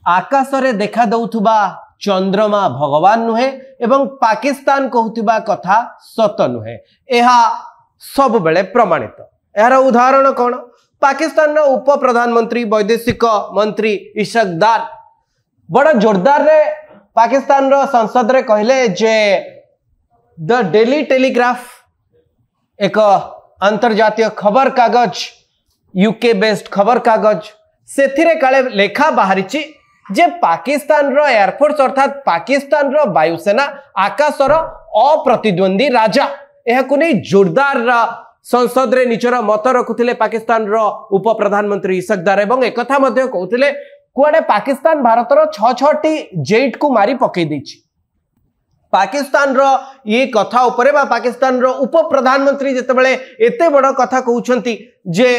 आकाश रे देखा दउथुबा चंद्रमा भगवान नुहे एवं पाकिस्तान कहूथिबा कथा सत नुहे एहा सब बेले प्रमाणित। यार उदाहरण कौन? पाकिस्तान उप प्रधानमंत्री वैदेशिक मंत्री इशक दार बड़ा जोरदार रे पाकिस्तान संसद रे कहले जे द डेली टेलीग्राफ एक अंतर्जातीय खबर कागज यूके बेस्ड खबर कागज से काले लेखा बाहरी जे पाकिस्तान रो एयरफोर्स अर्थात पाकिस्तान रो वायुसेना आकाशर अप्रतिद्वंदी राजा यह नहीं जोरदार संसद रे निजर मत रखुले पाकिस्तान रो उप प्रधानमंत्री इशक दार एवं एक कथा मध्य कहते कुआडे पाकिस्तान भारतर 6-6टी जेट को मारी पकई देछि। पाकिस्तान रो ये कथा उपरे बा पाकिस्तान रो उप प्रधानमंत्री जेतेबेले एते बड़ कथा कहउछंती जे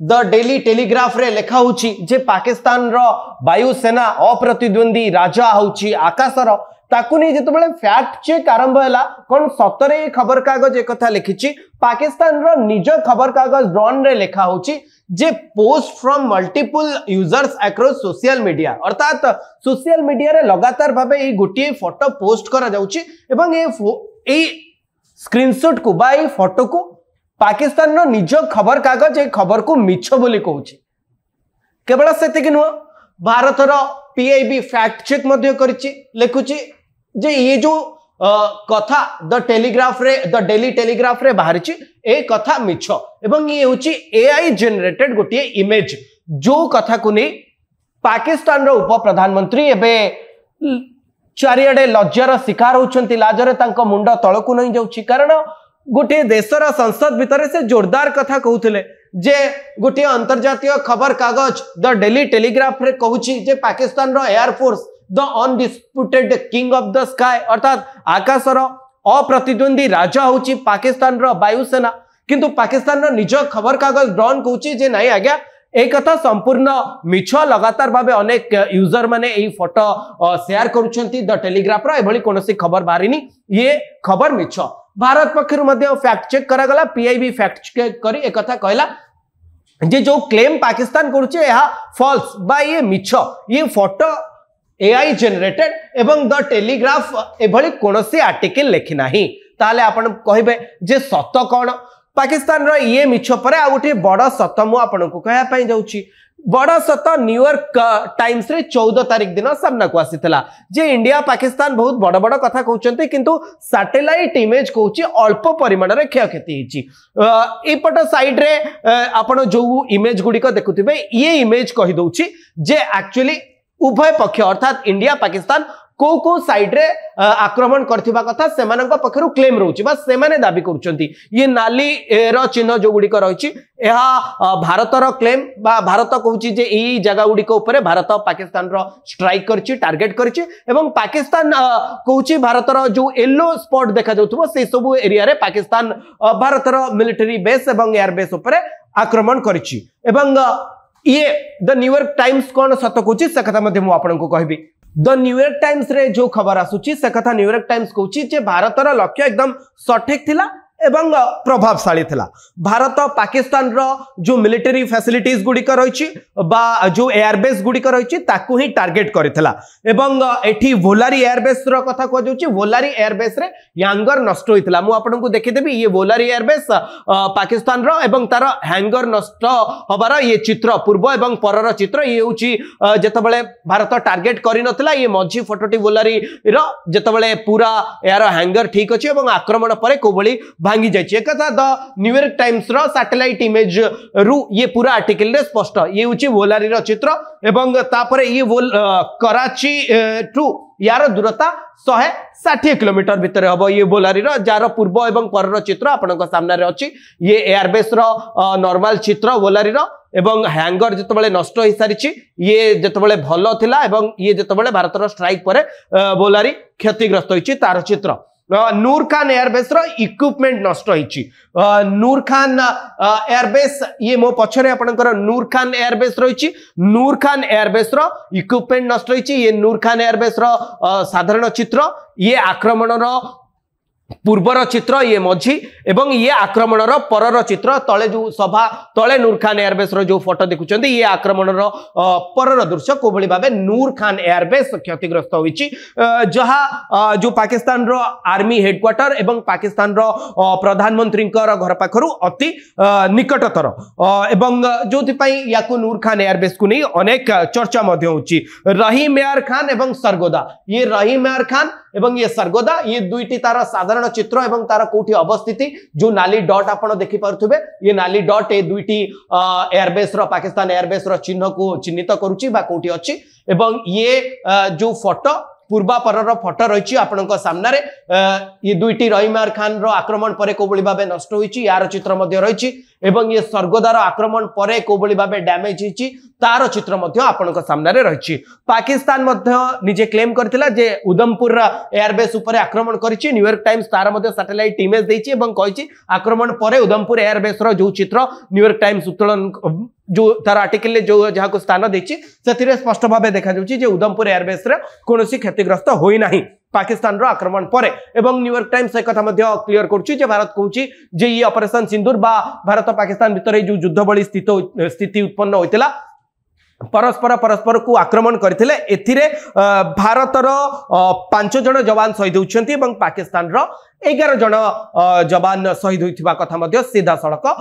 द डेली टेलीग्राफ रे लेखा होची जे पाकिस्तान रो वायुसेना अप्रतिद्वंदी राजा होची आकाशर ताकू नहीं जेतेबेले फैक्ट चेक आरंभ हैला कोन सतरे खबर कागज एक कथा लिखिची पाकिस्तान रो निज खबर कागज ड्रॉन रे लेखा होची जे post from multiple users across social media अर्थात सोशल मीडिया रे लगातार भाबे ए गोटे फोटो पोस्ट करा जाउची एवं ए स्क्रीनशॉट को बा ए फोटो को पाकिस्तान रो निज खबर कागज ए खबर को मिछ बोली कहउची। केवल सेतिक नुह भारत रो पीआईबी फैक्ट चेक मध्य करिची लिखुची जे ये जो कथा द डेली टेलीग्राफ रे बाहरिची ए कथा मिछ एवं ये होची एआई जनरेटेड गोटे इमेज जो कथा को नहीं पाकिस्तान रो उप प्रधानमंत्री एबे चारियाडे लज्जार शिकार होचंती लाजरे तांको मुंड तळकु नहीं जाउची कारण गोटे देशर संसद भितर से जोरदार कथा कहउथिले जे गोटे अंतर्जातीय खबर कागज द डेली टेलीग्राफ रे कहउची जे पाकिस्तान रो air force the undisputed king of the sky अर्थात आकाशर अप्रतिद्वंदी राजा होची पाकिस्तान रो वायुसेना किंतु पाकिस्तान रो निज खबर कागज ड्रॉन कहउची जे नाही आज्ञा एक कथा संपूर्ण मिछ लगातार भाबे अनेक यूजर माने एई फोटो शेयर करूछंती द टेलीग्राफ रो एभली कोनोसी खबर बारिनी ये खबर मिछ। भारत पक्षर मध्य फैक्ट चेक करा गला पीआईबी फैक्ट चेक करी एक कथा कहला जे जो क्लेम पाकिस्तान करूचे यह फॉल्स बा ये मिछ ये फोटो एआई जनरेटेड एवं द टेलीग्राफ एभली कोनोसी आर्टिकल लेखि नाही ताले आपण कहिबे जे सत कोन पाकिस्तान रो ये मिछ परे आ गोटे बड़ सत मु आपण को कहया पई जाउची। बड़ सत न्यूयॉर्क टाइम्स रे 14 तारिख दिन सामना को आसीतला जे इंडिया पाकिस्तान बहुत बड़ बड़ कथा कहउचंती किंतु सैटेलाइट इमेज कहउची अल्प परिमाण रे क्षयक्षति हिची। एपट साइड रे आपण जो इमेज गुडी को देखुथिबे ये इमेज कहि दउची जे एक्चुअली उभय पक्ष अर्थात इंडिया पाकिस्तान को साइड रे आक्रमण करथिबा कथा सेमानक पखरु क्लेम रहउची बा सेमाने दाबी करूचंती ये नाली रो चिन्ह जो गुडी को रहिची एहा भारतर क्लेम बा भारत कहउची जे एई जगह गुडी को ऊपर भारत पाकिस्तान रो स्ट्राइक करची टारगेट करची एवं पाकिस्तान कहउची भारतर जो येलो स्पॉट देखा जाउथबो से सब एरिया रे पाकिस्तान भारतर मिलिटरी बेस एवं एयर बेस ऊपर आक्रमण करची एवं ये द न्यूयॉर्क टाइम्स कौन सत कहूची से कथा मध्य मु आपनको कहबी। द न्यूयॉर्क टाइम्स रे जो खबर आसुची से कथा न्यूयॉर्क टाइम्स कहूची जे भारतर लक्ष्य एकदम सठिक थिला एवं प्रभावशाली थिला। भारत पाकिस्तान रो जो मिलिटरी फैसिलिटीज गुडी कर रहिची बा जो एयरबेस गुडी कर रहिची ताकू ही टारगेट करिथिला एवं एठी वोलारी एयरबेस रो कथा को जाउची वोलारी एयरबेस रे हैंगर नष्ट होइथिला मु आपनको देखि देबी ये वोलारी एयरबेस पाकिस्तान रो एवं तार हैंगर नष्ट होबार ये चित्र पूर्व एवं परर चित्र ये होची जेतबेले भारत टारगेट करि नथिला ये मझी फोटोटी वोलारी रो जेतबेले पूरा यार हैंगर ठीक अछि एवं आक्रमण परे कोबळी भांगी जाइए कथा द न्यूयॉर्क टाइम्स रो सैटेलाइट इमेज रु ये पूरा आर्टिकल रे स्पष्ट ये होची वोलारी रो चित्र एवं तापरे ये कराची टू यार दूरता 160 किलोमीटर भितर हम ये वोलारी रो जार पूर्व एवं परर चित्र आपनक सामने रे अछि ये एयरबेस रो नॉर्मल चित्र वोलारी रो एवं हैंगर जेतबेले नष्ट होई सारिछि ये जेतबेले भलो थिला एवं ये जेतबेले भारतर स्ट्राइक परे वोलारी क्षतिग्रस्त होइछि तार चित्र। नूर खान एयरबेस रो इक्विपमेंट नष्ट होइछि नूर खान एयरबेस ये मो पछरे आपनकर नूर खान एयरबेस रहिछि नूर खान एयरबेस रो इक्विपमेंट नष्ट होइछि ये नूर खान एयरबेस रो साधारण चित्र ये आक्रमण रो पूर्वर चित्र ये मझी एवं ये आक्रमणर परर चित्र तले जो सभा तले नूर खान एयरबेस जो फोटो देखुं ये आक्रमणर परर दृश्य को भाव नूर खान एयरबेस क्षतिग्रस्त होती जहाँ जो पाकिस्तान रो आर्मी हेडक्वार्टर एवं पाकिस्तान रो प्रधानमंत्री घर पाखर अति निकटतर एवं जो या नूर खान एयरबेस को नहीं अनेक चर्चा होची रहीम एयर खान एवं सरगोदा ये रहीम एयर खान एवं ये सरगोदा ये दुईटी तार साधारण चित्र एवं तार कोठी अवस्थिति जो नाली डॉट आपण देखि पारुथबे ये नाली डॉट ए दुईटी एयरबेस रो पाकिस्तान एयरबेस रो चिन्ह को चिन्हित करूची बा कोठी अछि एवं ये जो फोटो पूर्वापर फोटो रही आपण सामने ये दुईटी रहीम एयर खान रो आक्रमण पर कोबली भाबे नष्ट होईची यार चित्र मध्य रही एवं ये स्वर्गदार आक्रमण पर कोबली भाबे डैमेज होईची तार चित्र मध्य आपण सामने रही पाकिस्तान मध्य निजे क्लेम करथिला जे उधमपुर एयरबेस ऊपर आक्रमण करिछि न्यूयॉर्क टाइम्स तार मध्य सैटेलाइट इमेज देछि एवं कहिछि आक्रमण पर उधमपुर एयरबेस रो जो चित्र न्यूयॉर्क टाइम्स उत्तोलन जो तार आर्टिकल जो जहाँ को स्थान देछि सेथिरे स्पष्ट भाबे देखा जाउछि जे उधमपुर एयरबेस रे कोनोसी क्षतिग्रस्त होई नाही पाकिस्तान रो आक्रमण पर एवं न्यूयॉर्क टाइम्स एक कथा मध्य क्लियर करछि जे भारत कहूछि जे ये ऑपरेशन सिंदूर बा भारत पाकिस्तान भितर जो युद्ध बळी स्थिति उत्पन्न होइतिला परस्पर को आक्रमण करथिले एथिरे भारतर 5 जन जवान शहीद होउछन्ती एवं पाकिस्तान रो 11 जन जवान शहीद होइथिबा कथा मध्य सीधा सड़क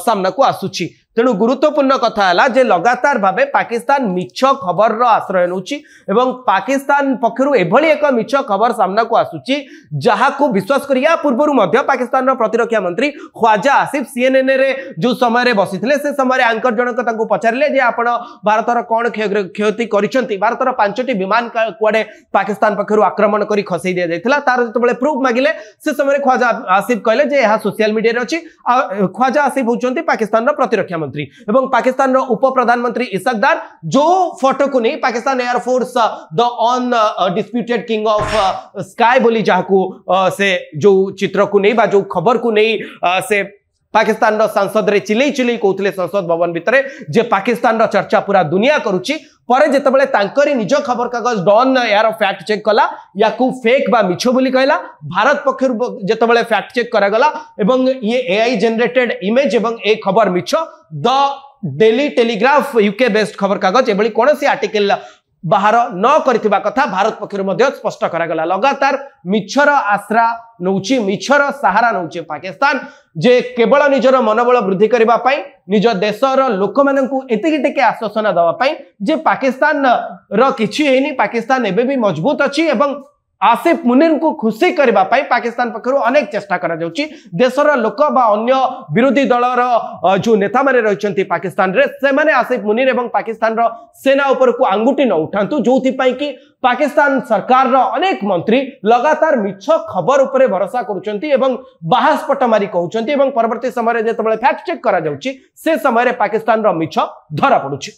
सामना को आसुछि तेणु गुरुत्वपूर्ण कथा है जे लगातार भावे पाकिस्तान मिछ खबर रो आश्रय नउछि एवं पाकिस्तान पक्षरु एभली एक मिछ खबर सामना को आसुछि जहा को विश्वास करिया पूर्वरु मध्य पाकिस्तान रो प्रतिरक्षा मंत्री ख्वाजा आसिफ सीएनएन रे जो समय रे बसिथिले से समय एंकर जनक तांको पचारिले जे आपण भारतर कोन क्षति करिसंती भारतर 5टी विमान कुआडे पाकिस्तान पक्षरु आक्रमण करी खसई दिया जायतिला तार जतबेले प्रूफ मागिले से समय ख्वाजा आसिफ कहले जे यहा सोशल मीडिया रे अछि ख्वाजा आसिफ होचंती पाकिस्तान रो प्रतिरक्षा मंत्री एवं पाकिस्तान रो उप प्रधानमंत्री इसाक दार जो फोटो को नहीं Pakistan air force the on disputed king of sky बोली जाकू से जो चित्र को नहीं बा जो खबर को नहीं से पाकिस्तान रो संसद रे चिल्ई कहउतले संसद भवन भितरे जे पाकिस्तान रो चर्चा पूरा दुनिया करूची परे जेतबेले तांकरी निज खबर कागज डॉन यार फैक्ट चेक कला याकू फेक बा मिछो बोली कहला भारत पक्षरु जेतबेले फैक्ट चेक करा गला एवं ये एआई जनरेटेड इमेज एवं ए खबर मिछो the Daily Telegraph UK based खबर कागज एबली कोनोसी आर्टिकल बाहर न करथिबा कथा भारत पक्षरु मध्य स्पष्ट करा गला लगातार मिछर आश्रा नउची मिछर सहारा नउची पाकिस्तान जे केवल निजर मनोबल वृद्धि करबा पई निज देशर लोक माननकु एतिकी टिके आश्वासन दवा पई जे पाकिस्तान रो किछि हेनी पाकिस्तान एबे भी मजबूत अछि एवं आसिफ मुनीर को खुशी करबा पई पाकिस्तान पक्षरु अनेक चेष्टा करा जाउची देशर लोक बा अन्य विरोधी दलर जो नेता माने रहिसंती पाकिस्तान रे से माने आसिफ मुनीर एवं पाकिस्तान रो सेना ऊपर को अंगुठी न उठांतु जोथि पई कि पाकिस्तान सरकार रो अनेक मंत्री लगातार मिछ खबर ऊपर भरोसा करूचंती एवं बाहास्पट मारी कहउचंती एवं परवर्ती समय रे जेतबेले फैक्ट चेक करा जाउची से समय रे पाकिस्तान रो मिछ धरा पडुची।